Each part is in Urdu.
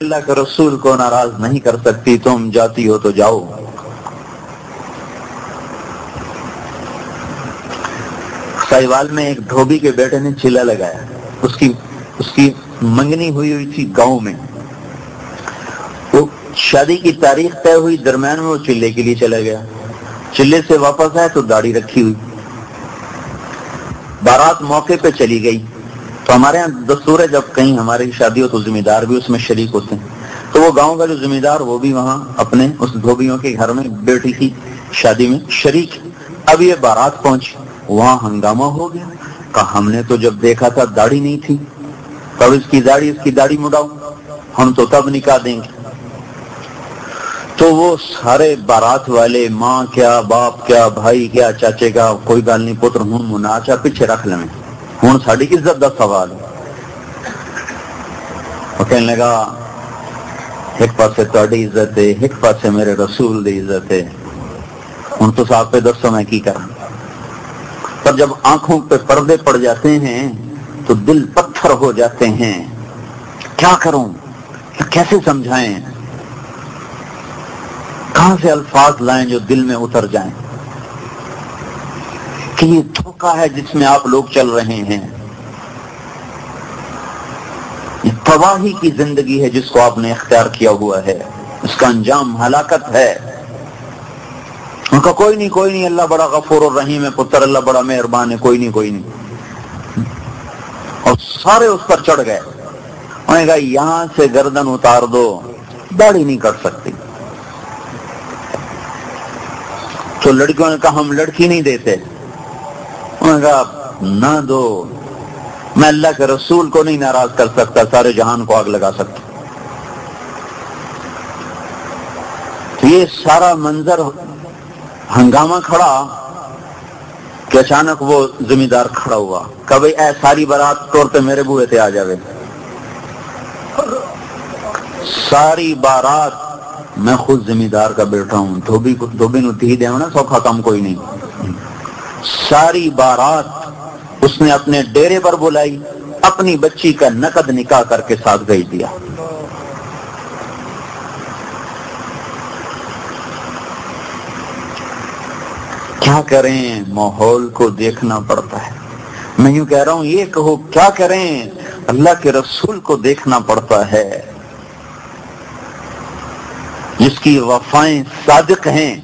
اللہ کے رسول کو ناراض نہیں کر سکتی، تم جاتی ہو تو جاؤ۔ سائیوال میں ایک دھوبی کے بیٹے نے چیلا لگایا، اس کی منگنی ہوئی تھی گاؤں میں، وہ شادی کی تاریخ طے ہوئی، درمیان میں وہ چلے کے لیے چلا گیا، چلے سے واپس آئے تو داڑھی رکھی ہوئی، بارات موقع پہ چلی گئی۔ تو ہمارے یہاں دستور ہے جب کہیں ہماری شادی ہو تو ذمہ دار بھی اس میں شریک ہوتے ہیں، تو وہ گاؤں کا جو ذمہ دار وہ بھی وہاں اپنے اس دھوبیوں کے گھر میں بیٹی کی شادی میں شریک۔ اب یہ بارات پہنچی، وہاں ہنگامہ ہو گیا، کہا ہم نے تو جب دیکھا تھا داڑھی نہیں تھی، تب اس کی داڑھی مڑاؤ، ہم تو تب نکاح دیں گے۔ تو وہ سارے بارات والے، ماں کیا، باپ کیا، بھائی کیا، چاچے کا، کوئی گل نہیں پتر ہوں مناچا پیچھے رکھ لیں، ہوں ساری عزت کا سوال ہے۔ وہ کہنے لگا ایک پاسے تہاڈی عزت ہے، ایک پاسے میرے رسول دی عزت ہے، ہوں تو آپ پہ دسو میں کی کروں۔ پر جب آنکھوں پہ پردے پڑ جاتے ہیں تو دل پتھر ہو جاتے ہیں، کیا کروں، کیسے سمجھائیں، کہاں سے الفاظ لائیں جو دل میں اتر جائیں کہ یہ دھوکہ ہے جس میں آپ لوگ چل رہے ہیں، یہ تباہی کی زندگی ہے جس کو آپ نے اختیار کیا ہوا ہے، اس کا انجام ہلاکت ہے۔ ان کا کوئی نہیں، اللہ بڑا غفور الرحیم ہے پتر، اللہ بڑا مہربان ہے، کوئی نہیں۔ اور سارے اس پر چڑھ گئے، انہوں نے کہا یہاں سے گردن اتار دو، داڑھی نہیں کٹ سکتی۔ تو لڑکیوں نے کہا ہم لڑکی نہیں دیتے، انہوں نے کہا نہ دو، میں اللہ کے رسول کو نہیں ناراض کر سکتا، سارے جہان کو آگ لگا سکتا۔ تو یہ سارا منظر ہنگامہ کھڑا کہ اچانک وہ ذمہ دار کھڑا ہوا کہ بھئی اے ساری بارات طور پہ میرے بوئے تھے آ جاوے، ساری بارات میں خود ذمہ دار کا بیٹھا ہوں، دھوبی نو تھی دے ہونا سوکھا کام کوئی نہیں۔ ساری بارات اس نے اپنے ڈیرے پر بلائی، اپنی بچی کا نقد نکاح کر کے ساتھ بھیج دیا۔ کیا کریں، ماحول کو دیکھنا پڑتا ہے۔ میں یوں کہہ رہا ہوں یہ کہو کیا کریں، اللہ کے رسول کو دیکھنا پڑتا ہے جس کی وفائیں صادق ہیں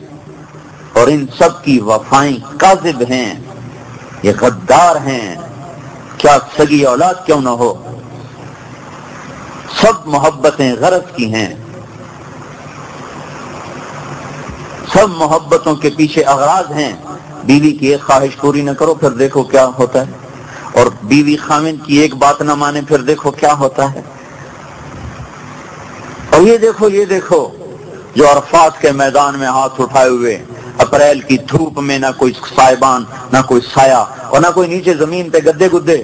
اور ان سب کی وفائیں کاذب ہیں، یہ غدار ہیں، کیا سگی اولاد کیوں نہ ہو، سب محبتیں غرض کی ہیں، سب محبتوں کے پیچھے اغراض ہیں۔ بیوی کی ایک خواہش پوری نہ کرو پھر دیکھو کیا ہوتا ہے، اور بیوی خاوند کی ایک بات نہ مانے پھر دیکھو کیا ہوتا ہے۔ اور یہ دیکھو جو عرفات کے میدان میں ہاتھ اٹھائے ہوئے، اپریل کی دھوپ میں نہ کوئی سائبان، نہ کوئی سایہ، اور نہ کوئی نیچے زمین پہ گدے گدے،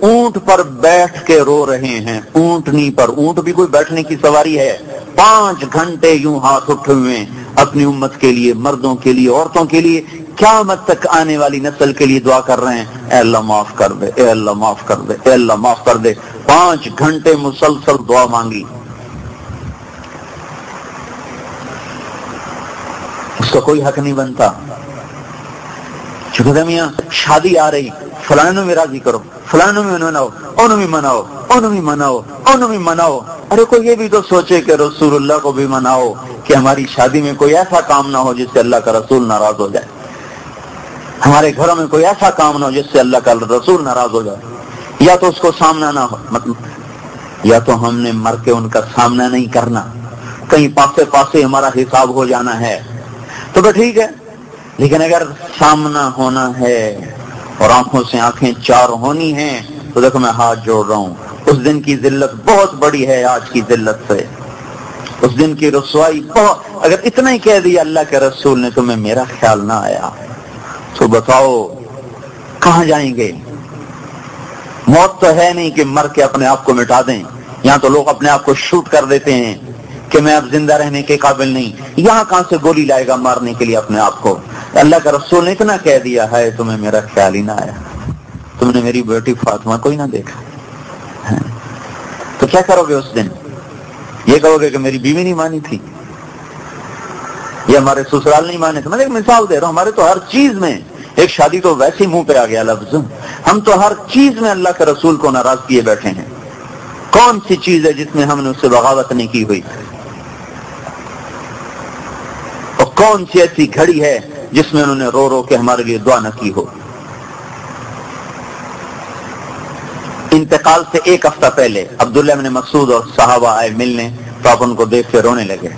اونٹ پر بیٹھ کے رو رہے ہیں، اونٹنی پر، اونٹ بھی کوئی بیٹھنے کی سواری ہے، 5 گھنٹے یوں ہاتھ اٹھے ہوئے اپنی امت کے لیے، مردوں کے لیے، عورتوں کے لیے، قیامت تک آنے والی نسل کے لیے دعا کر رہے ہیں، اے اللہ معاف کر دے، اے اللہ معاف کر دے، اے اللہ معاف کر دے۔ 5 گھنٹے مسلسل دعا مانگی، اس کا کوئی حق نہیں بنتا۔ چکہ میاں شادی آ رہی، فلانوں میں راضی کرو، فلانوں میں مناؤ، انہوں میں مناؤ، انہوں میں مناؤ، انہوں میں مناؤ۔ ارے کوئی یہ بھی تو سوچے کہ رسول اللہ کو بھی مناؤ کہ ہماری شادی میں کوئی ایسا کام نہ ہو جس سے اللہ کا رسول ناراض ہو جائے، ہمارے گھروں میں کوئی ایسا کام نہ ہو جس سے اللہ کا رسول ناراض ہو جائے۔ یا تو اس کو سامنا نہ ہو، مطلب یا تو ہم نے مر کے ان کا سامنا نہیں کرنا، کہیں پاسے ہمارا حساب ہو جانا ہے تو ٹھیک ہے، لیکن اگر سامنا ہونا ہے اور آنکھوں سے آنکھیں چار ہونی ہیں تو دیکھو میں ہاتھ جوڑ رہا ہوں، اس دن کی ذلت بہت بڑی ہے آج کی ذلت سے، اس دن کی رسوائی بہت۔ اگر اتنا ہی کہہ دیا اللہ کے رسول نے تمہیں میرا خیال نہ آیا تو بتاؤ کہاں جائیں گے؟ موت تو ہے نہیں کہ مر کے اپنے آپ کو مٹا دیں، یہاں تو لوگ اپنے آپ کو شوٹ کر دیتے ہیں کہ میں اب زندہ رہنے کے قابل نہیں، یہاں کہاں سے گولی لائے گا مارنے کے لیے اپنے آپ کو؟ اللہ کا رسول نے اتنا کہہ دیا ہے تمہیں میرا خیال ہی نہ آیا، تم نے میری بیٹی فاطمہ کو ہی نہ دیکھا، تو کیا کرو گے اس دن؟ یہ کہو گے کہ میری بیوی نہیں مانی تھی یا ہمارے سسرال نہیں مانے تھے. میں ایک مثال دے رہا ہوں. ہمارے تو ہر چیز میں، ایک شادی تو ویسے ہی منہ پہ آ گیا لفظ، ہم تو ہر چیز میں اللہ کے رسول کو ناراض کیے بیٹھے ہیں. کون سی چیز ہے جس میں ہم نے اس سے بغاوت نہیں کی ہوئی؟ اور کون سی ایسی گھڑی ہے جس میں انہوں نے رو رو کے ہمارے لیے دعا نہ کی ہو؟ انتقال سے ایک ہفتہ پہلے عبداللہ بن مسعود اور صحابہ آئے ملنے، تو آپ ان کو دیکھ کے رونے لگے.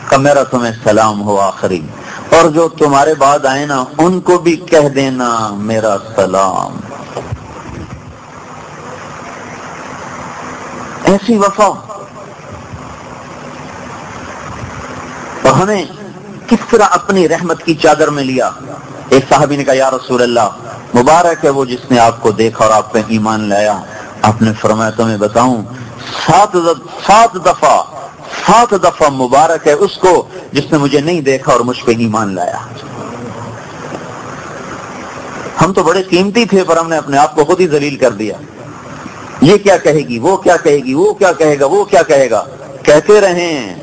کہ میرا تمہیں سلام ہو آخری، اور جو تمہارے بعد آئے نا ان کو بھی کہہ دینا میرا سلام. ایسی وفا. اور ہمیں کس طرح اپنی رحمت کی چادر میں لیا. ایک صحابی نے کہا یا رسول اللہ، مبارک ہے وہ جس نے آپ کو دیکھا اور آپ پہ ایمان لایا. آپ نے فرمایا تمہیں بتاؤں، 7 دفعہ مبارک ہے اس کو جس نے مجھے نہیں دیکھا اور مجھ پہ ایمان لایا. ہم تو بڑے قیمتی تھے پر ہم نے اپنے آپ کو خود ہی ذلیل کر دیا. یہ کیا کہے گی، وہ کیا کہے گی، وہ کیا کہے گا، وہ کیا کہے گا. کہتے رہیں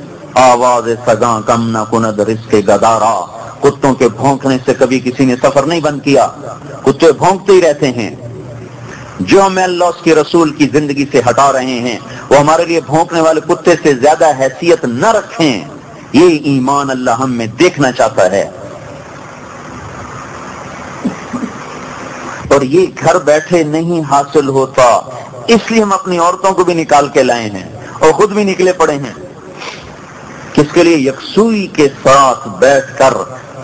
آواز سگاں کم نہ کند رزق گدارا. کتوں کے بھونکنے سے کبھی کسی نے سفر نہیں بند کیا. کتے بھونکتے ہی رہتے ہیں. جو ہمیں اللہ اس کے رسول کی زندگی سے ہٹا رہے ہیں وہ ہمارے لیے بھونکنے والے کتے سے زیادہ حیثیت نہ رکھیں. یہ ایمان اللہ ہم میں دیکھنا چاہتا ہے. اور یہ گھر بیٹھے نہیں حاصل ہوتا، اس لیے ہم اپنی عورتوں کو بھی نکال کے لائے ہیں اور خود بھی نکلے پڑے ہیں. کس کے لیے؟ یکسوئی کے ساتھ بیٹھ کر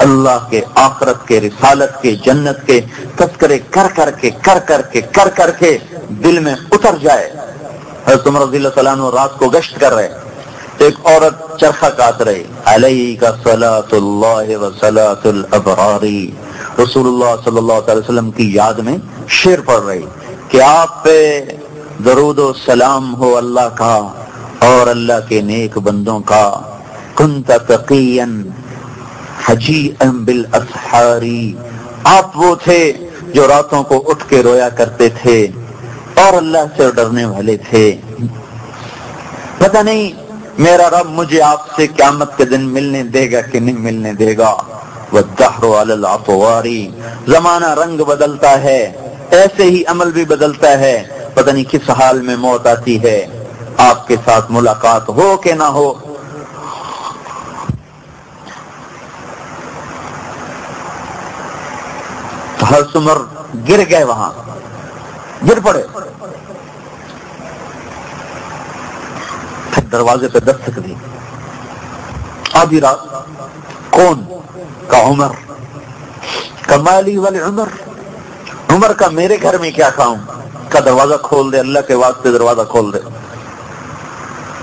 اللہ کے، آخرت کے، رسالت کے، جنت کے تذکرے کر کے دل میں اتر جائے. حضرت عمر رضی اللہ تعالیٰ عنہ رات کو گشت کر رہے تو ایک عورت چرخہ کاٹ رہی. علیک صلاۃ اللہ و صلاۃ الابرار. رسول اللہ صلی اللہ علیہ وسلم کی یاد میں شعر پڑھ رہی کہ آپ پہ درود و سلام ہو اللہ کا اور اللہ کے نیک بندوں کا. کنت تقیا حجیئا بالاسحار. آپ وہ تھے جو راتوں کو اٹھ کے رویا کرتے تھے اور اللہ سے ڈرنے والے تھے. پتہ نہیں میرا رب مجھے آپ سے قیامت کے دن ملنے دے گا کہ نہیں ملنے دے گا. والدہر علی الاطوار. زمانہ رنگ بدلتا ہے، ایسے ہی عمل بھی بدلتا ہے. پتہ نہیں کس حال میں موت آتی ہے. آپ کے ساتھ ملاقات ہو کہ نہ ہو. حضرت عمر گر گئے، وہاں گر پڑے. پھر دروازے پہ دستک دی. آدھی رات. کون؟ کا عمر. کمالی والے عمر. عمر کا میرے گھر میں کیا کام؟ کا دروازہ کھول دے، اللہ کے واسطے دروازہ کھول دے.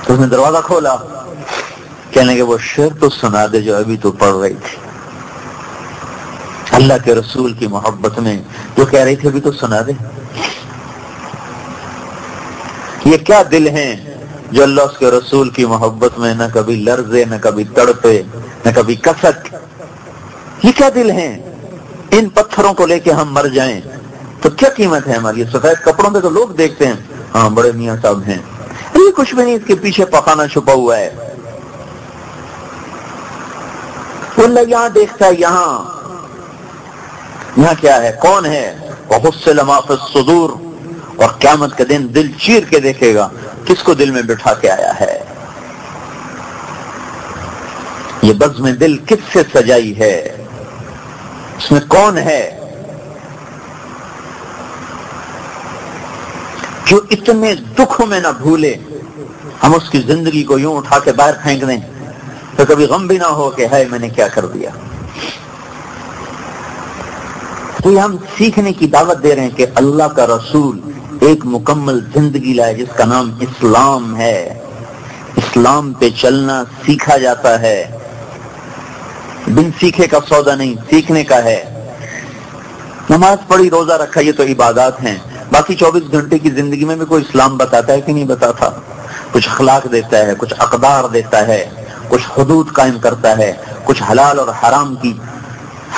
تو اس نے دروازہ کھولا. کہنے کہ وہ شعر تو سنا دے جو ابھی تو پڑھ رہی تھی. اللہ کے رسول کی محبت میں جو کہہ رہی تھی ابھی تو سنا دے. یہ کیا دل ہیں جو اللہ اس کے رسول کی محبت میں نہ کبھی لرزے، نہ کبھی تڑپے، نہ کبھی کسک. یہ کیا دل ہیں؟ ان پتھروں کو لے کے ہم مر جائیں تو کیا قیمت ہے ہماری؟ سفید کپڑوں پہ تو لوگ دیکھتے ہیں ہاں بڑے میاں صاحب ہیں، یہ کچھ بھی نہیں، اس کے پیچھے پخانہ چھپا ہوا ہے. اللہ یہاں دیکھتا ہے، یہاں کیا ہے، کون ہے؟ وَحُصِّلَ مَا فِي الصُّدُورِ. اور قیامت کے دن دل چیر کے دیکھے گا کس کو دل میں بٹھا کے آیا ہے. یہ بزم دل کس سے سجائی ہے؟ اس میں کون ہے جو اتنے دکھوں میں نہ بھولے ہم اس کی زندگی کو یوں اٹھا کے باہر پھینک دیں تو کبھی غم بھی نہ ہو کہ ہے میں نے کیا کر دیا. تو یہ ہم سیکھنے کی دعوت دے رہے ہیں کہ اللہ کا رسول ایک مکمل زندگی لائے جس کا نام اسلام ہے. اسلام پہ چلنا سیکھا جاتا ہے، بن سیکھے کا سودا نہیں، سیکھنے کا ہے. نماز پڑھی، روزہ رکھا، یہ تو عبادات ہیں. باقی 24 گھنٹے کی زندگی میں بھی کوئی اسلام بتاتا ہے کہ نہیں بتاتا؟ کچھ اخلاق دیتا ہے، کچھ اقدار دیتا ہے، کچھ حدود قائم کرتا ہے، کچھ حلال اور حرام کی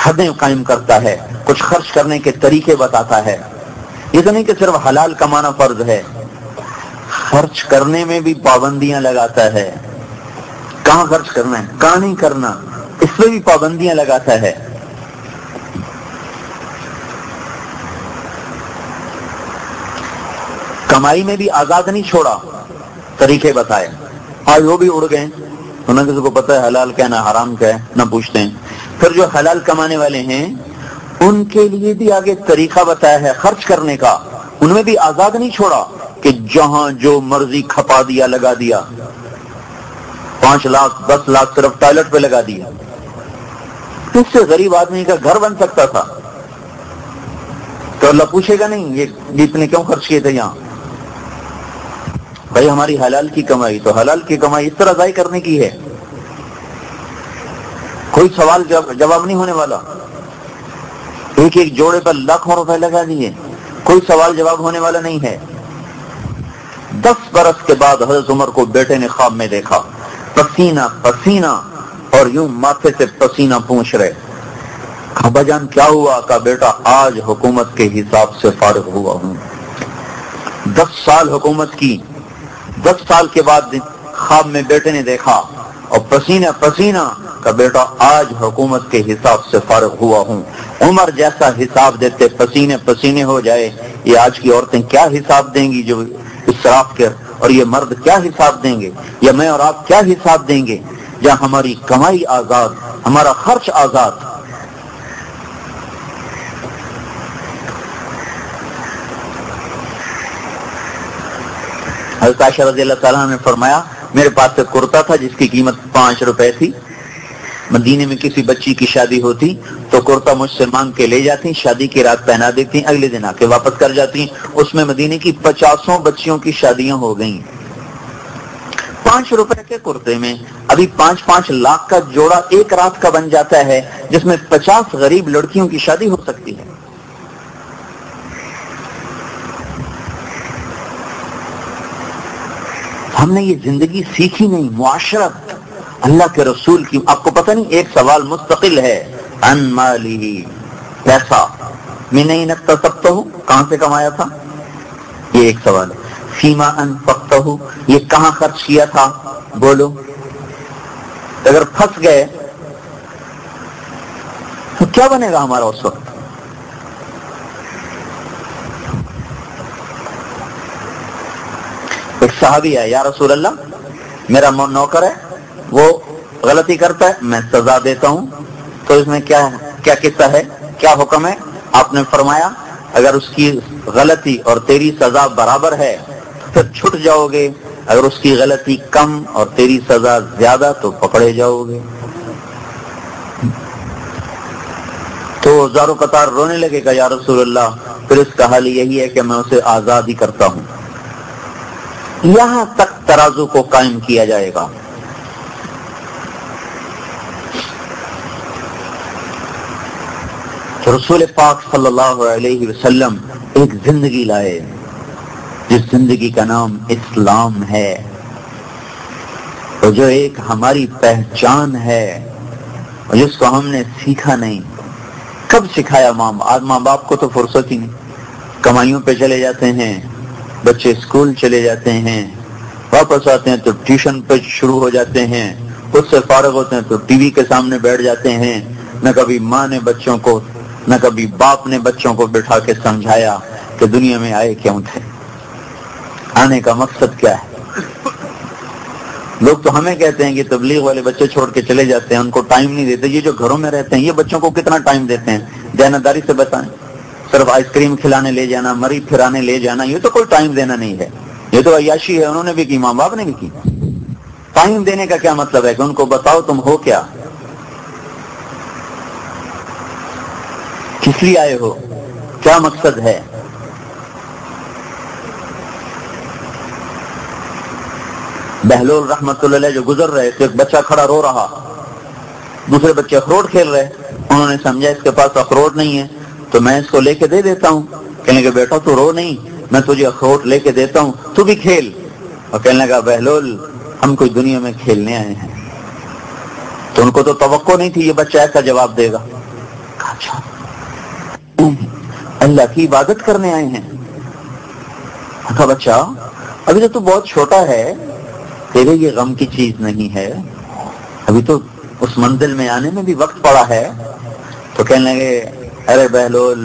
حدیں قائم کرتا ہے، کچھ خرچ کرنے کے طریقے بتاتا ہے. یہ تو نہیں کہ صرف حلال کمانا فرض ہے، خرچ کرنے میں بھی پابندیاں لگاتا ہے. کہاں خرچ کرنا ہے کہاں نہیں کرنا، اس پہ بھی پابندیاں لگاتا ہے۔ کمائی میں بھی آزاد نہیں چھوڑا، طریقے بتائے، آج وہ بھی اڑ گئے، نہ کسی کو پتہ ہے حلال کیا نہ حرام کیا ہے، نہ پوچھتے ہیں۔ پھر جو حلال کمانے والے ہیں ان کے لیے بھی آگے طریقہ بتایا ہے خرچ کرنے کا، ان میں بھی آزاد نہیں چھوڑا کہ جہاں جو مرضی کھپا دیا لگا دیا، 5 لاکھ 10 لاکھ صرف ٹوائلٹ پہ لگا دیا، اس سے غریب آدمی کا گھر بن سکتا تھا، تو اللہ پوچھے گا نہیں یہ اتنے کیوں خرچ کیے تھے یہاں؟ بھائی ہماری حلال کی کمائی، تو حلال کی کمائی اس طرح ضائع کرنے کی ہے، کوئی سوال جواب نہیں ہونے والا۔ ایک ایک جوڑے پر لاکھوں روپے لگا دیے، کوئی سوال جواب ہونے والا نہیں ہے۔ 10 برس کے بعد حضرت عمر کو بیٹے نے خواب میں دیکھا، پسینہ پسینہ اور یوں ماتھے سے پسینہ پونچھ رہے۔ ابا جان کیا ہوا؟ کہا بیٹا آج حکومت کے حساب سے فارغ ہوا ہوں۔ 10 سال حکومت کی، 10 سال کے بعد خواب میں بیٹے نے دیکھا اور پسینہ پسینہ کا بیٹا آج حکومت کے حساب سے فارغ ہوا ہوں۔ عمر جیسا حساب دیتے پسینے پسینے ہو جائے، یہ آج کی عورتیں کیا حساب دیں گی جو اسراف کر، اور یہ مرد کیا حساب دیں گے، یا میں اور آپ کیا حساب دیں گے جہاں ہماری کمائی آزاد، ہمارا خرچ آزاد۔ حضرت عائشہ رضی اللہ تعالیٰ نے فرمایا میرے پاس ایک کرتا تھا جس کی قیمت 5 روپے تھی، مدینے میں کسی بچی کی شادی ہوتی تو کرتا مجھ سے مانگ کے لے جاتی، شادی کی رات پہنا دیتی، اگلے دن آ کے واپس کر جاتی۔ اس میں مدینے کی 50 بچیوں کی شادیاں ہو گئیں 5 روپے کے کرتے میں۔ ابھی 5 لاکھ کا جوڑا ایک رات کا بن جاتا ہے جس میں 50 غریب لڑکیوں کی شادی ہو سکتی ہے۔ ہم نے یہ زندگی سیکھی نہیں، معاشرت اللہ کے رسول کی۔ آپ کو پتہ نہیں ایک سوال مستقل ہے، ان مالی، پیسہ میں نہیں اکتسبتہ، کہاں سے کمایا تھا، یہ ایک سوال ہے۔ فیما انفقتہ، یہ کہاں خرچ کیا تھا، بولو۔ اگر پھنس گئے تو کیا بنے گا ہمارا اس وقت؟ ایک صحابی ہے، یا رسول اللہ میرا نوکر ہے، وہ غلطی کرتا ہے، میں سزا دیتا ہوں، تو اس میں کیا قصہ ہے، کیا حکم ہے؟ آپ نے فرمایا اگر اس کی غلطی اور تیری سزا برابر ہے تو پھر چھٹ جاؤ گے، اگر اس کی غلطی کم اور تیری سزا زیادہ تو پکڑے جاؤ گے۔ تو زارو قطار رونے لگے گا، یا رسول اللہ پھر اس کا حل یہی ہے کہ میں اسے آزاد ہی کرتا ہوں۔ یہاں تک ترازو کو قائم کیا جائے گا۔ رسول پاک صلی اللہ علیہ وسلم ایک زندگی لائے جس زندگی کا نام اسلام ہے، اور جو ایک ہماری پہچان ہے اور جس کو ہم نے سیکھا نہیں۔ کب سکھایا؟ ماں باپ کو تو فرصت ہی نہیں، کمائیوں پہ چلے جاتے ہیں، بچے اسکول چلے جاتے ہیں، واپس آتے ہیں تو ٹیوشن پہ شروع ہو جاتے ہیں، خود سے فارغ ہوتے ہیں تو ٹی وی کے سامنے بیٹھ جاتے ہیں۔ نہ کبھی ماں نے بچوں کو، نہ کبھی باپ نے بچوں کو بٹھا کے سمجھایا کہ دنیا میں آئے کیوں تھے، آنے کا مقصد کیا ہے۔ لوگ تو ہمیں کہتے ہیں کہ تبلیغ والے بچے چھوڑ کے چلے جاتے ہیں، ان کو ٹائم نہیں دیتے۔ یہ جو گھروں میں رہتے ہیں یہ بچوں کو کتنا ٹائم دیتے ہیں؟ دیانتداری سے بتائیں۔ صرف آئس کریم کھلانے لے جانا، مری پھرانے لے جانا، یہ تو کوئی ٹائم دینا نہیں ہے، یہ تو عیاشی ہے۔ انہوں نے بھی کی، ماں باپ نے بھی کی۔ ٹائم دینے کا کیا مطلب ہے کہ ان کو بتاؤ تم ہو کیا، کس لیے آئے ہو، کیا مقصد ہے۔ بہلول رحمت اللہ علیہ جو گزر رہے تھے، ایک بچہ کھڑا رو رہا، دوسرے بچے اخروٹ کھیل رہے، انہوں نے سمجھا اس کے پاس اخروٹ نہیں ہے تو میں اس کو لے کے دے دیتا ہوں۔ کہنے لگا بیٹا تو رو نہیں، میں تجھے اخروٹ لے کے دیتا ہوں، تو بھی کھیل۔ اور کہنے لگا بہلول ہم کوئی دنیا میں کھیلنے آئے ہیں۔ تو ان کو تو توقع نہیں تھی یہ بچہ ایسا جواب دے گا۔ اچھا اللہ کی عبادت کرنے آئے ہیں؟ کہا بچہ ابھی تو بہت چھوٹا ہے، تیرے یہ غم کی چیز نہیں ہے، ابھی تو اس منزل میں آنے میں بھی وقت پڑا ہے. تو کہنے لگے ارے بہلول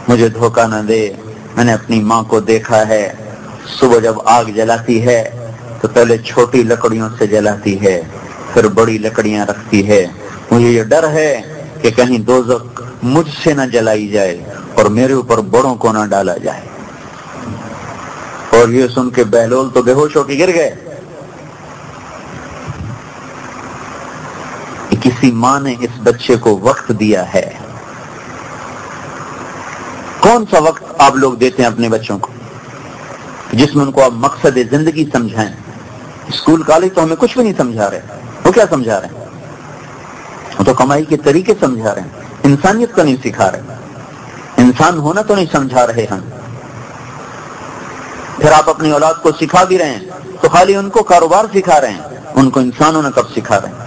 مجھے دھوکہ نہ دے، میں نے اپنی ماں کو دیکھا ہے صبح جب آگ جلاتی ہے تو پہلے چھوٹی لکڑیوں سے جلاتی ہے پھر بڑی لکڑیاں رکھتی ہے. مجھے یہ ڈر ہے کہ کہیں دوزخ مجھ سے نہ جلائی جائے اور میرے اوپر بڑوں کو نہ ڈالا جائے. اور یہ سن کے بہلول تو بے ہوش ہو کے گر گئے. کسی ماں نے اس بچے کو وقت دیا ہے. کون سا وقت آپ لوگ دیتے ہیں اپنے بچوں کو جس میں ان کو آپ مقصد زندگی سمجھائیں؟ اسکول کالج تو ہمیں کچھ بھی نہیں سمجھا رہے. وہ کیا سمجھا رہے ہیں؟ وہ تو کمائی کے طریقے سمجھا رہے ہیں، انسانیت تو نہیں سکھا رہے، انسان ہونا تو نہیں سمجھا رہے ہم. پھر آپ اپنی اولاد کو سکھا بھی رہے ہیں تو خالی ان کو کاروبار سکھا رہے ہیں، ان کو انسان ہونا کب سکھا رہے ہیں؟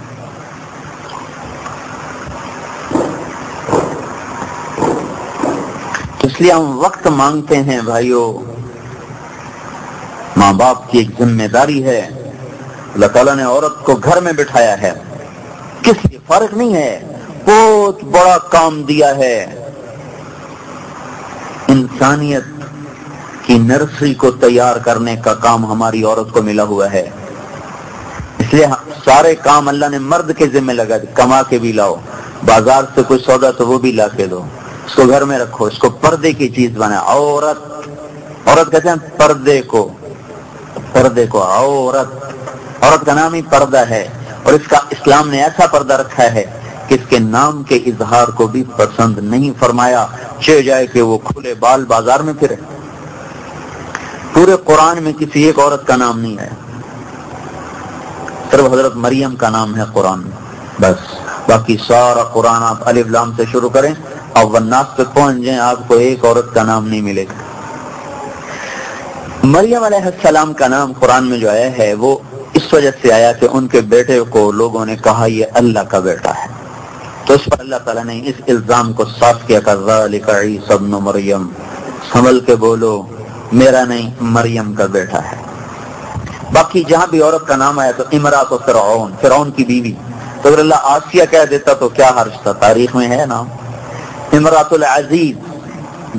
اس لیے ہم وقت مانگتے ہیں بھائیو. ماں باپ کی ایک ذمہ داری ہے. اللہ تعالیٰ نے عورت کو گھر میں بٹھایا ہے، کس لیے فرق نہیں ہے، بہت بڑا کام دیا ہے. انسانیت کی نرسری کو تیار کرنے کا کام ہماری عورت کو ملا ہوا ہے. اس لیے سارے کام اللہ نے مرد کے ذمہ لگا دی. کما کے بھی لاؤ، بازار سے کوئی سودا تو وہ بھی لا کے دو، اس کو گھر میں رکھو، اس کو پردے کی چیز بنا. عورت کہتے ہیں پردے کو عورت کا نام ہی پردہ ہے. اور اس کا اسلام نے ایسا پردہ رکھا ہے کہ اس کے نام کے اظہار کو بھی پسند نہیں فرمایا. چہ جائے کہ وہ کھلے بال بازار میں پھرے. پورے قرآن میں کسی ایک عورت کا نام نہیں ہے، صرف حضرت مریم کا نام ہے قرآن میں بس. باقی سارا قرآن آپ الف لام سے شروع کریں اور والناس پہ پہنچ جائیں، آپ کو ایک عورت کا نام نہیں ملے گا. مریم علیہ السلام کا نام قرآن میں جو آیا ہے وہ اس وجہ سے آیا کہ ان کے بیٹے کو لوگوں نے کہا یہ اللہ کا بیٹا ہے، تو اس پر اللہ تعالیٰ نے اس الزام کو صاف کیا کہ ذالک عیسی ابن مریم، سنبھل کے بولو میرا نہیں مریم کا بیٹا ہے. باقی جہاں بھی عورت کا نام آیا تو امرات و فرعون کی بیوی، تو اگر اللہ آسیہ کہہ دیتا تو کیا حرج تھا، تاریخ میں ہے نام. امرات العزیز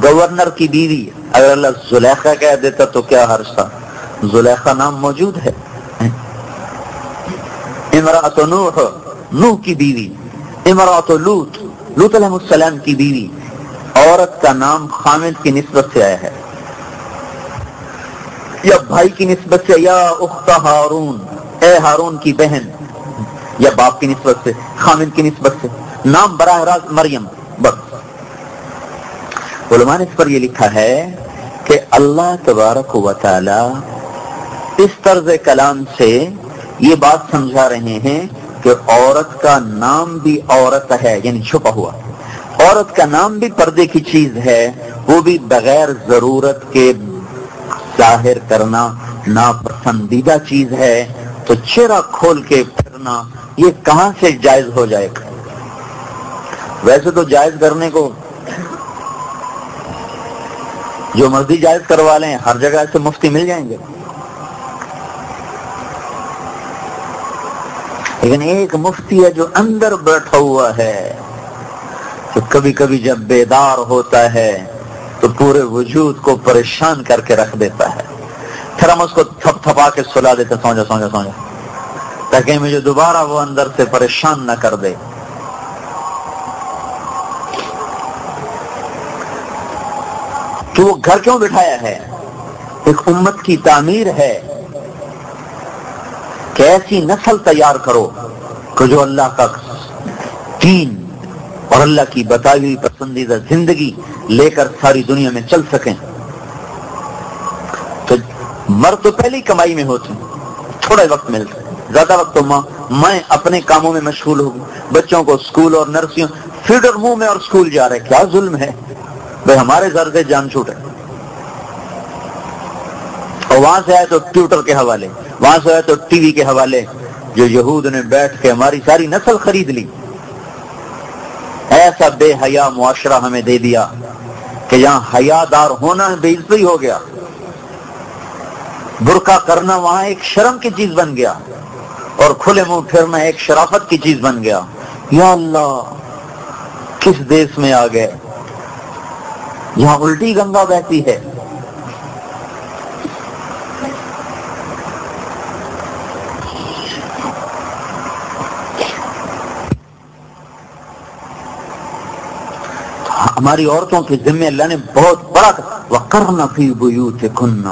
گورنر کی بیوی، اگر اللہ زلیخا کہہ دیتا تو کیا حرج تھا، زلیخا نام موجود ہے. امرات نوح کی بیوی، امرات لوط علیہ السلام کی بیوی. عورت کا نام خامد کی نسبت سے آیا ہے یا بھائی کی نسبت سے، یا اخت ہارون، اے ہارون کی بہن، یا باپ کی نسبت سے، خامد کی نسبت سے. نام براہ راست مریم بس. علماء نے اس پر یہ لکھا ہے کہ اللہ تبارک و تعالی اس طرز کلام سے یہ بات سمجھا رہے ہیں کہ عورت کا نام بھی عورت ہے، یعنی چھپا ہوا. عورت کا نام بھی پردے کی چیز ہے، وہ بھی بغیر ضرورت کے ظاہر کرنا ناپسندیدہ چیز ہے. تو چہرہ کھول کے پھرنا یہ کہاں سے جائز ہو جائے گا؟ ویسے تو جائز کرنے کو جو مرضی جائز کروا لیں، ہر جگہ سے مفتی مل جائیں گے. لیکن ایک مفتی ہے جو اندر بیٹھا ہوا ہے، تو کبھی کبھی جب بیدار ہوتا ہے تو پورے وجود کو پریشان کر کے رکھ دیتا ہے. پھر ہم اس کو تھپ تھپا کے سلا دیتے، سو جا، تاکہ مجھے دوبارہ وہ اندر سے پریشان نہ کر دے. تو وہ گھر کیوں بٹھایا ہے؟ ایک امت کی تعمیر ہے کہ ایسی نسل تیار کرو کہ جو اللہ کا دین اور اللہ کی بتائی ہوئی پسندیدہ زندگی لے کر ساری دنیا میں چل سکیں. تو مرد تو پہلی کمائی میں ہوتے ہیں، تھوڑا وقت ملتا ہے، زیادہ وقت تو میں اپنے کاموں میں مشغول ہو گئی. بچوں کو اسکول اور نرسریوں، فیڈر منہ میں اور اسکول جا رہے، کیا ظلم ہے بھائی، ہمارے زر سے جان چھوٹے. اور وہاں سے آئے تو ٹیوٹر کے حوالے، وہاں سے آئے تو ٹی وی کے حوالے، جو یہود نے بیٹھ کے ہماری ساری نسل خرید لی. ایسا بے حیا معاشرہ ہمیں دے دیا کہ یہاں حیا دار ہونا بے عزتی ہو گیا، برقع کرنا وہاں ایک شرم کی چیز بن گیا، اور کھلے منہ پھرنا ایک شرافت کی چیز بن گیا. یا اللہ کس دیس میں آ گئے جہاں الٹی گنگا بہتی ہے. ہماری عورتوں کے ذمہ اللہ نے بہت بڑا وَقَرْنَ فِي بُيُوتِكُنَّ،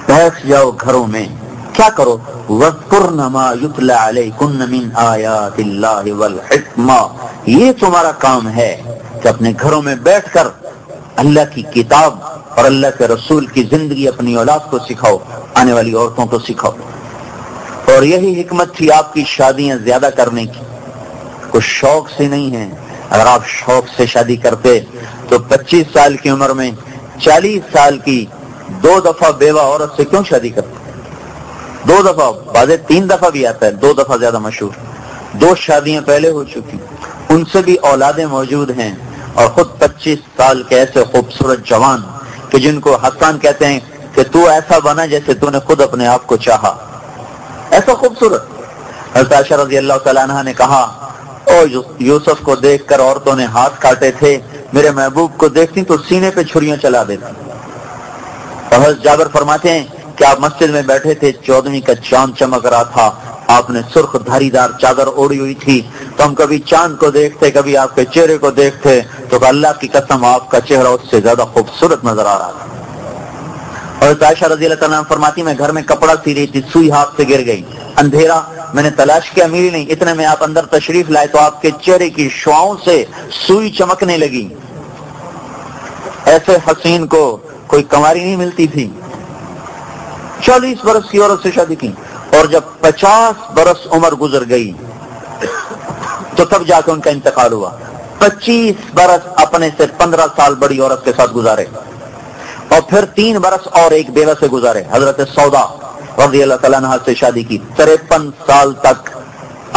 بیٹھ جاؤ گھروں میں. کیا کرو؟ وَاذْكُرْنَ مَا يُتْلَى عَلَيْكُنَّ مِنْ آيَاتِ اللَّهِ وَالْحِكْمَةِ. یہ تمہارا کام ہے کہ اپنے گھروں میں بیٹھ کر اللہ کی کتاب اور اللہ کے رسول کی زندگی اپنی اولاد کو سکھاؤ، آنے والی عورتوں کو سکھاؤ. اور یہی حکمت تھی آپ کی شادیاں زیادہ کرنے کی. کچھ شوق سے نہیں ہے. اگر آپ شوق سے شادی کرتے تو 25 سال کی عمر میں 40 سال کی 2 دفعہ بیوہ عورت سے کیوں شادی کرتے؟ 2 دفعہ، بعض 3 دفعہ بھی آتا ہے، 2 دفعہ زیادہ مشہور. 2 شادیاں پہلے ہو چکی، ان سے بھی اولادیں موجود ہیں، اور خود 25 سال کے ایسے خوبصورت جوان کہ جن کو حسان کہتے ہیں کہ تو ایسا بنا جیسے تو نے خود اپنے آپ کو چاہا، ایسا خوبصورت. حضرت عائشہ رضی اللہ تعالیٰ عنہ نے کہا او یوسف کو دیکھ کر عورتوں نے ہاتھ کاٹے تھے، میرے محبوب کو دیکھتی تو سینے پہ چھریاں چلا دیتی. اور حضرت جابر فرماتے ہیں کہ آپ مسجد میں بیٹھے تھے، 14ویں کا چاند چمک رہا تھا، آپ نے سرخ دھاری دار چادر اوڑی ہوئی تھی، تو ہم کبھی چاند کو دیکھتے کبھی آپ کے چہرے کو دیکھتے تو اللہ کی قسم آپ کا چہرہ اس سے زیادہ خوبصورت نظر آ رہا تھا. اور عائشہ رضی اللہ تعالیٰ عنہ فرماتی میں گھر میں کپڑا سی رہی تھی، سوئی ہاتھ سے گر گئی، اندھیرا، میں نے تلاش کیا ملی نہیں، اتنے میں آپ اندر تشریف لائے تو آپ کے چہرے کی شعاؤں سے سوئی چمکنے لگی. ایسے حسین کو کوئی کنواری نہیں ملتی تھی. 40 برس کی عورت سے شادی کی، اور جب 50 برس عمر گزر گئی تو تب جا کے ان کا انتقال ہوا. 25 برس اپنے سے 15 سال بڑی عورت کے ساتھ گزارے، اور پھر 3 برس اور ایک بیوہ سے گزارے، حضرت سودا رضی اللہ تعالیٰ عنہ سے شادی کی. 53 سال تک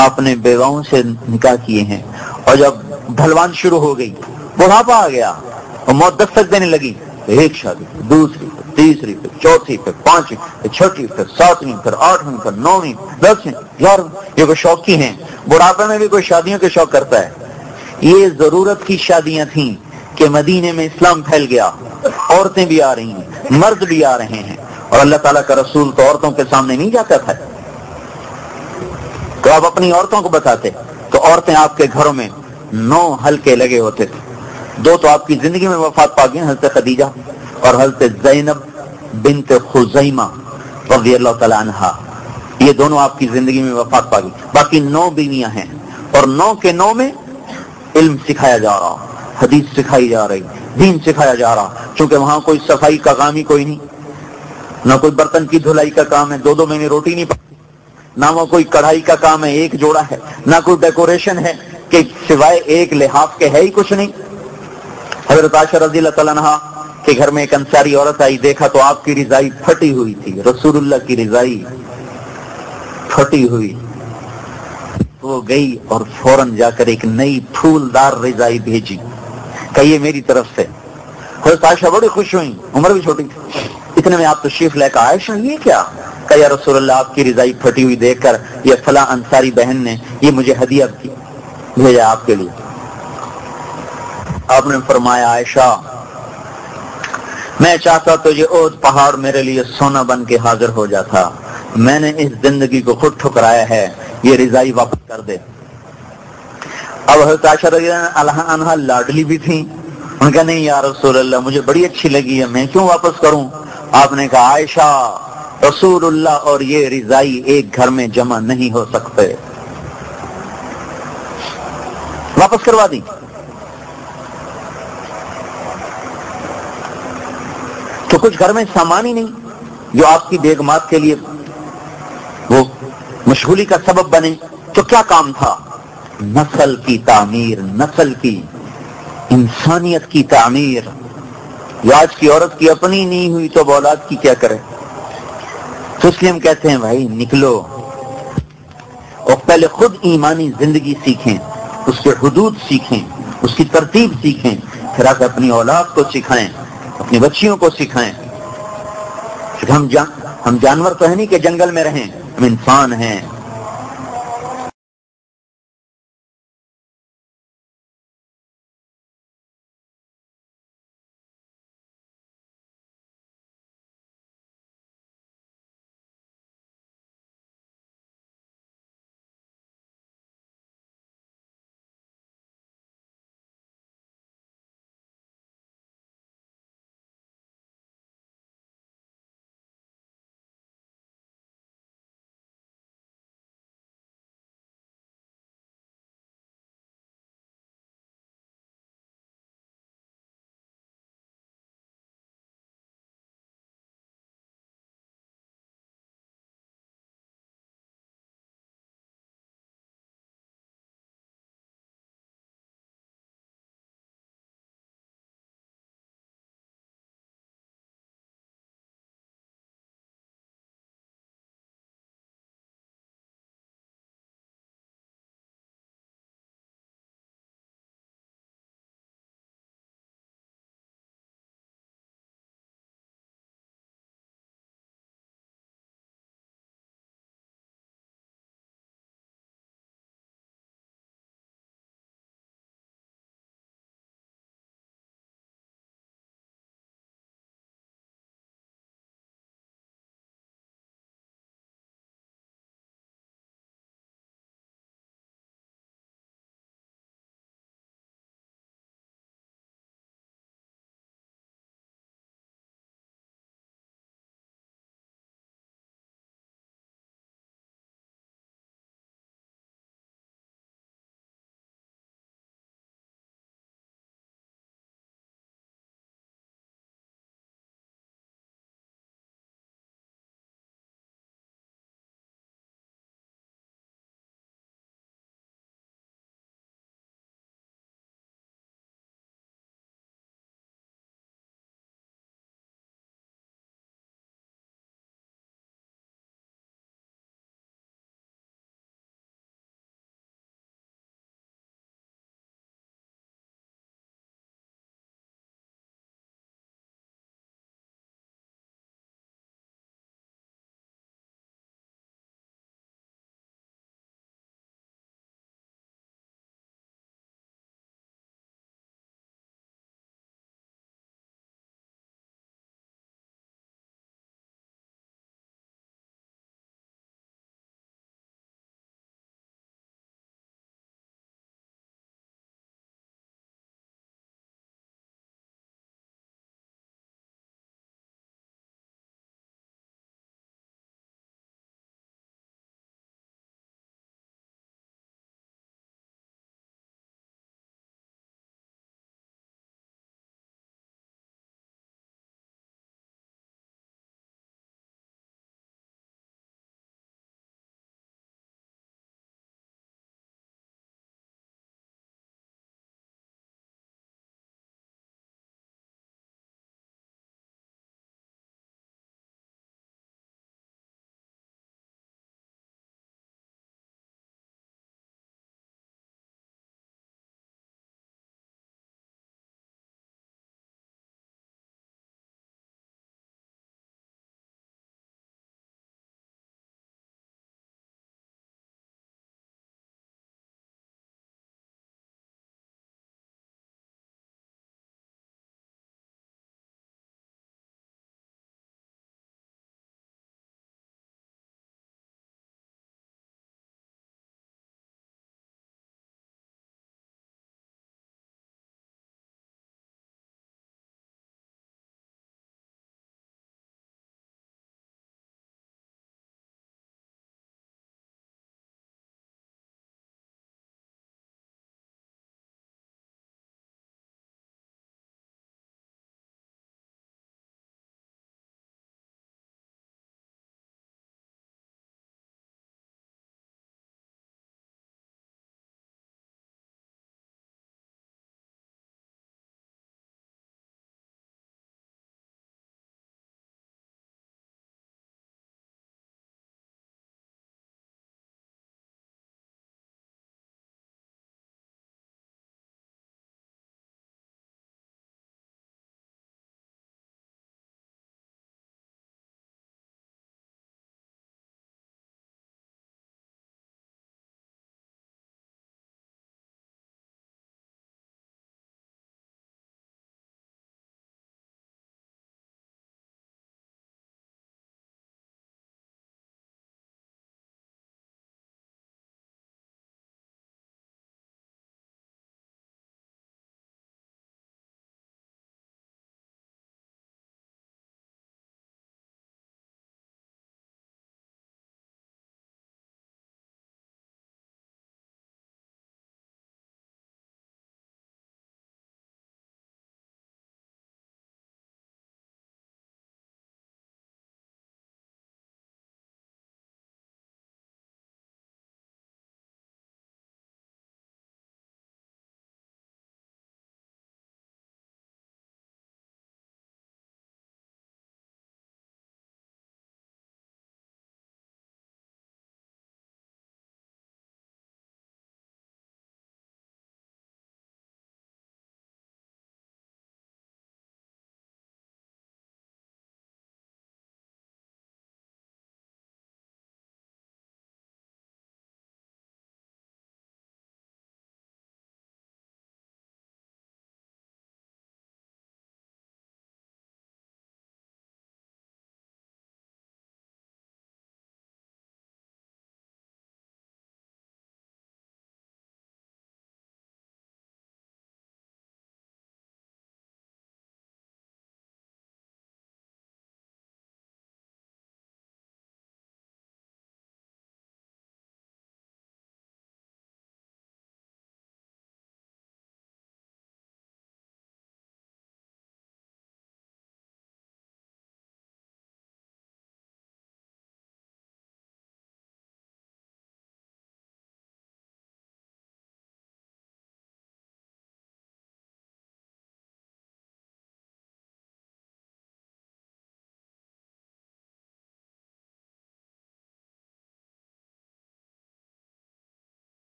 آپ نے بیواؤں سے نکاح کیے ہیں. اور جب ڈھلوان شروع ہو گئی، بڑھاپا آ گیا اور موت دستک دینے لگی، ایک شادی، دوسری، پھر تیسری، پھر چوتھی، پھر 5ویں، پھر 6ٹھی، پھر 7ویں، پھر 8ویں، پھر 9ویں، 10ویں، 11ویں. یہ کوئی شوقی ہیں؟ بڑھاپے میں بھی کوئی شادیوں کے شوق کرتا ہے؟ یہ ضرورت کی شادیاں تھیں کہ مدینے میں اسلام پھیل گیا، عورتیں بھی آ رہی ہیں، مرد بھی آ رہے ہیں، اور اللہ تعالیٰ کا رسول تو عورتوں کے سامنے نہیں جاتا تھا. تو آپ اپنی عورتوں کو بتاتے تو عورتیں آپ کے گھروں میں 9 حلقے لگے ہوتے تھے. 2 تو آپ کی زندگی میں وفات پا گئی، حضرت خدیجہ اور حضرت زینب بنت خزیمہ رضی اللہ تعالیٰ عنہا، یہ دونوں آپ کی زندگی میں وفات پا گئی. باقی 9 بیویاں ہیں، اور 9 کے 9 میں علم سکھایا جا رہا، حدیث سکھائی جا رہی، دین سکھایا جا رہا. چونکہ وہاں کوئی صفائی کا کام ہی کوئی نہیں، نہ کوئی برتن کی دھلائی کا کام ہے، 2 مہینے روٹی نہیں پکتی، نہ وہ کوئی کڑھائی کا کام ہے، ایک جوڑا ہے، نہ کوئی ڈیکوریشن ہے کہ سوائے ایک لحاف کے ہے ہی کچھ نہیں. حضرت عائشہ رضی اللہ تعالیٰ عنہ کے گھر میں ایک انصاری عورت آئی، دیکھا تو آپ کی رضائی پھٹی ہوئی تھی، رسول اللہ کی رضائی پھٹی ہوئی. وہ گئی اور فوراً جا کر ایک نئی پھولدار رضائی بھیجی کہ یہ میری طرف سے. حضرت عائشہ بڑی خوش ہوئی، عمر بھی چھوٹی تھی. اتنے میں آپ تشریف لے کر عائشہ یہ کیا؟ کہ یا رسول اللہ آپ کی رضائی پھٹی ہوئی دیکھ کر یہ فلاں انصاری بہن نے یہ مجھے ہدیہ کی بھیجا آپ کے لیے. آپ نے فرمایا عائشہ میں چاہتا تو یہ عہد پہاڑ میرے لیے سونا بن کے حاضر ہو جاتا، میں نے اس زندگی کو خود ٹھکرایا ہے، یہ رضائی واپس کر دے. اب حضرت عائشہ رضی اللہ عنہا لاڈلی بھی تھیں، ان کا نہیں یا رسول اللہ مجھے بڑی اچھی لگی ہے، میں کیوں واپس کروں؟ آپ نے کہا عائشہ رسول اللہ اور یہ رضائی ایک گھر میں جمع نہیں ہو سکتے، واپس کروا دی. تو کچھ گھر میں سامان ہی نہیں جو آپ کی بیگمات کے لیے وہ مشغولی کا سبب بنے، تو کیا کام تھا؟ نسل کی تعمیر، نسل کی، انسانیت کی تعمیر. جو آج کی عورت کی اپنی نہیں ہوئی تو اولاد کی کیا کرے؟ تو اس لیے ہم کہتے ہیں بھائی نکلو اور پہلے خود ایمانی زندگی سیکھیں، اس کے حدود سیکھیں، اس کی ترتیب سیکھیں، پھر آ کے اپنی اولاد کو سکھائیں، اپنی بچیوں کو سکھائیں. ہم جانور تو ہے نہیں کہ جنگل میں رہیں، ہم انسان ہیں،